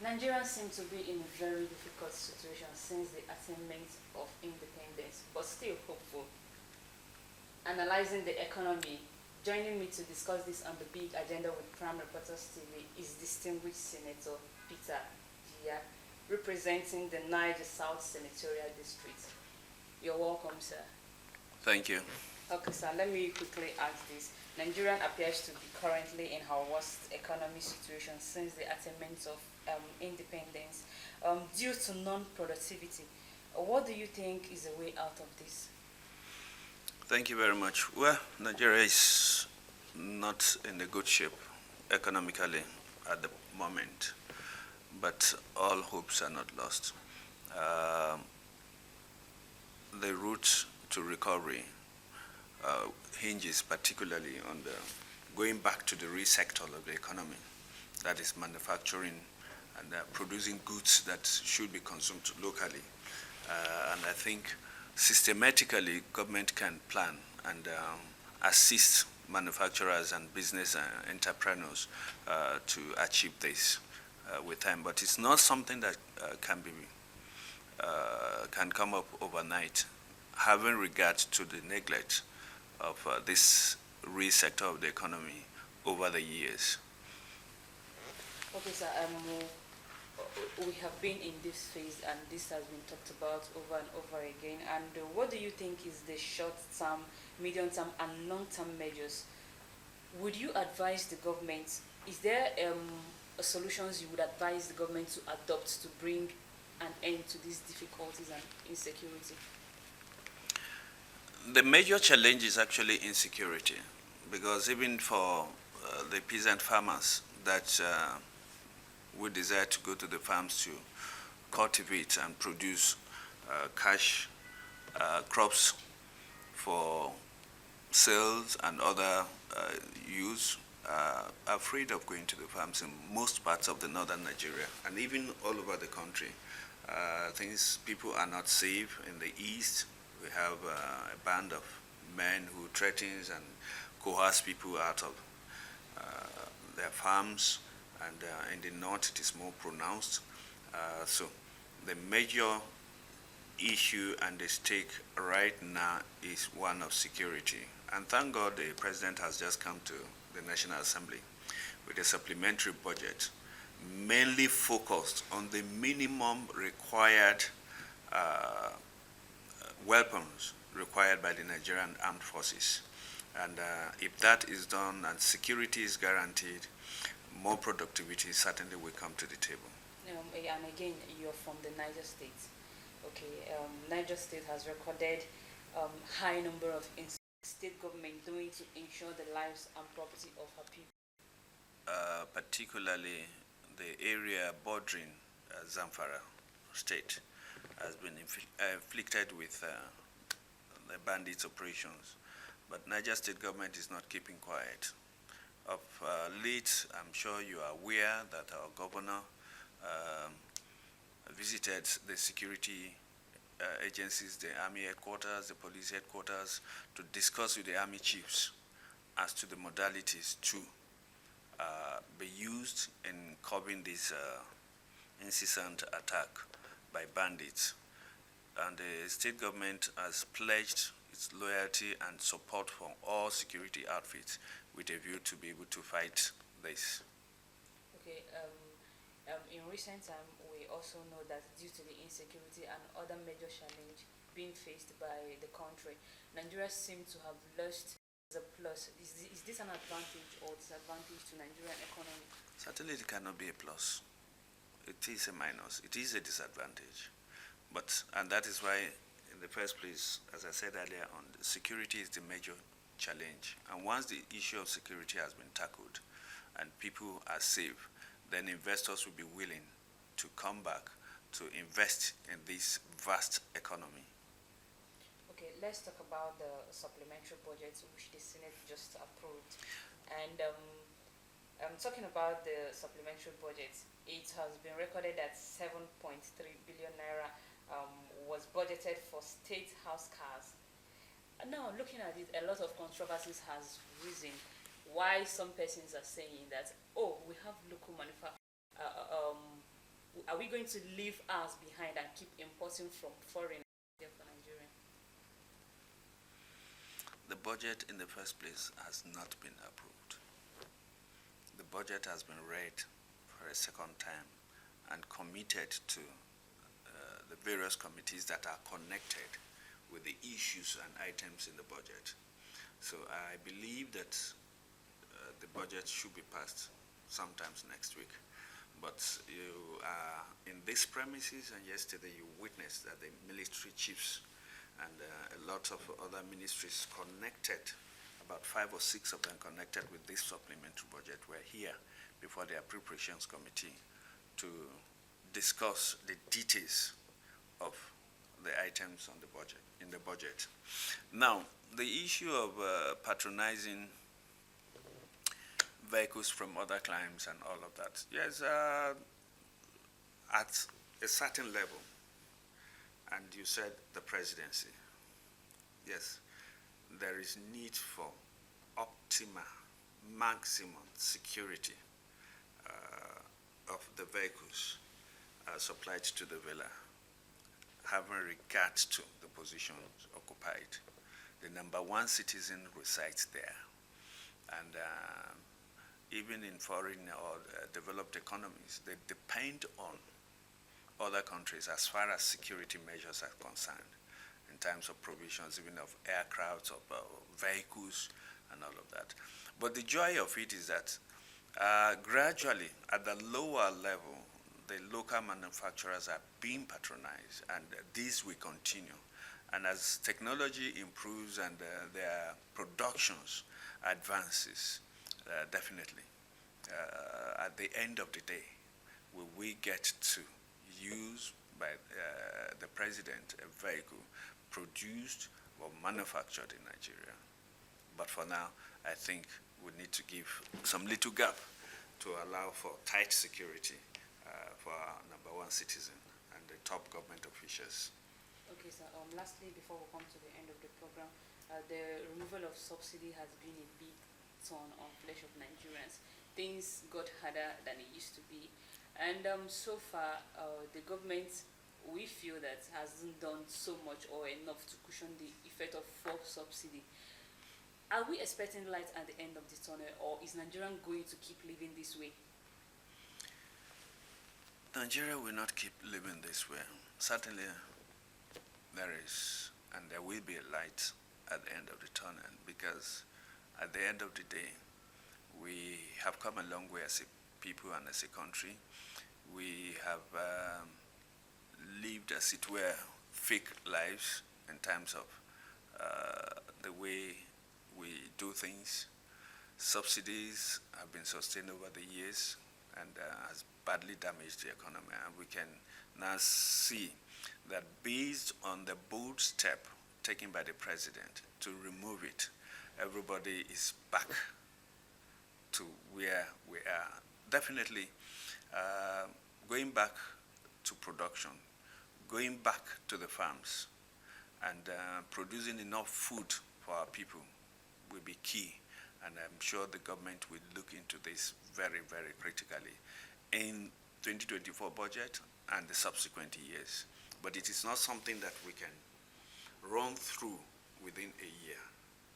Nigeria seems to be in a very difficult situation since the attainment of independence, but still hopeful. Analyzing the economy, joining me to discuss this on the big agenda with Prime Reporters TV is distinguished Senator Peter Gia, representing the Niger South Senatorial District. You're welcome, sir. Thank you. Okay, sir, let me quickly ask this. Nigeria appears to be currently in her worst economic situation since the attainment of independence due to non-productivity. What do you think is a way out of this? Thank you very much. Well, Nigeria is not in a good shape economically at the moment, but all hopes are not lost. Um the route to recovery hinges particularly on the going back to the real sector of the economy, that is manufacturing and producing goods that should be consumed locally. And I think systematically government can plan and assist manufacturers and business entrepreneurs to achieve this with time. But it's not something that can come up overnight, having regard to the neglect of this real sector of the economy over the years. Okay, sir. We have been in this phase, and this has been talked about over and over again. And what do you think is the short-term, medium-term, and long-term measures? Would you advise the government? Is there solutions you would advise the government to adopt to bring an end to these difficulties and insecurity? The major challenge is actually insecurity, because even for the peasant farmers that would desire to go to the farms to cultivate and produce cash crops for sales and other use, are afraid of going to the farms in most parts of the northern Nigeria and even all over the country. People are not safe in the east. We have a band of men who threatens and coerce people out of their farms, and in the north it is more pronounced. So the major issue and the stake right now is one of security. And thank God the president has just come to the National Assembly with a supplementary budget mainly focused on the minimum required weapons required by the Nigerian armed forces. And if that is done and security is guaranteed, more productivity certainly will come to the table. And again, you're from the Niger State. Okay, Niger State has recorded high number of state government doing to ensure the lives and property of her people. Particularly the area bordering Zamfara state has been afflicted with the bandits operations. But Niger State government is not keeping quiet. Of late, I'm sure you are aware that our governor visited the security agencies, the army headquarters, the police headquarters, to discuss with the army chiefs as to the modalities to be used in curbing this incessant attack by bandits. And the state government has pledged its loyalty and support from all security outfits with a view to be able to fight this. Okay, in recent time, we also know that due to the insecurity and other major challenge being faced by the country, Nigeria seems to have lost a plus. Is this an advantage or disadvantage to Nigerian economy? Certainly it cannot be a plus. It is a minus. It is a disadvantage. And that is why, in the first place, as I said earlier on, security is the major challenge. And once the issue of security has been tackled and people are safe, then investors will be willing to come back to invest in this vast economy. Okay, let's talk about the supplementary budget which the Senate just approved. And I'm talking about the supplementary budget. It has been recorded that 7.3 billion naira was budgeted for state house cars. Now, looking at it, a lot of controversies has risen. Why some persons are saying that, oh, we have local Are we going to leave ours behind and keep importing from foreign for Nigeria? The budget in the first place has not been approved. The budget has been read for a second time and committed to the various committees that are connected with the issues and items in the budget. So I believe that the budget should be passed sometimes next week. But you are in these premises, and yesterday you witnessed that the military chiefs and a lot of other ministries connected, about 5 or 6 of them connected with this supplementary budget, were here before the appropriations committee to discuss the details of the items on the budget, in the budget. Now, the issue of patronizing vehicles from other climes and all of that, yes, at a certain level, and you said the presidency, yes, there is need for optimal, maximum security of the vehicles supplied to the villa, having regard to the positions occupied. The number one citizen resides there, and even in foreign or developed economies, they depend on other countries as far as security measures are concerned, in terms of provisions, even of aircrafts, of vehicles, and all of that. But the joy of it is that gradually, at the lower level, the local manufacturers are being patronized, and this will continue. And as technology improves and their productions advances, definitely, at the end of the day, will we get to use by the president a vehicle produced or manufactured in Nigeria? But for now, I think we need to give some little gap to allow for tight security for our number one citizen and the top government officials. Okay, sir. Lastly, before we come to the end of the program, the removal of subsidy has been a big turn on flesh of Nigerians. Things got harder than it used to be, and so far, the government, we feel that hasn't done so much or enough to cushion the effect of fuel subsidy. Are we expecting light at the end of the tunnel, or is Nigeria going to keep living this way? Nigeria will not keep living this way. Certainly, there is and there will be a light at the end of the tunnel, because at the end of the day, we have come a long way as a people and as a country. We have lived, as it were, fake lives in terms of the way we do things. Subsidies have been sustained over the years and has badly damaged the economy. And we can now see that based on the bold step taken by the president to remove it, everybody is back to where we are. Definitely going back to production, going back to the farms, and producing enough food for our people will be key. And I'm sure the government will look into this very, very critically in 2024 budget and the subsequent years. But it is not something that we can run through within a year.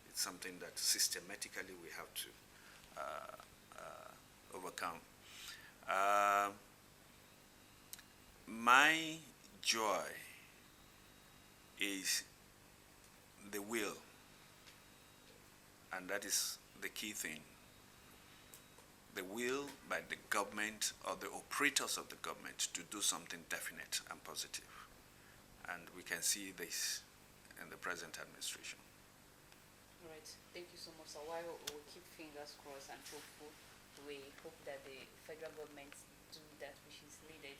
It's something that systematically we have to overcome. My joy is the will, and that is the key thing. The will by the government or the operators of the government to do something definite and positive. And we can see this in the present administration. All right. Thank you so much, sir. While we'll keep fingers crossed and hopeful, we hope that the federal government do that which is needed.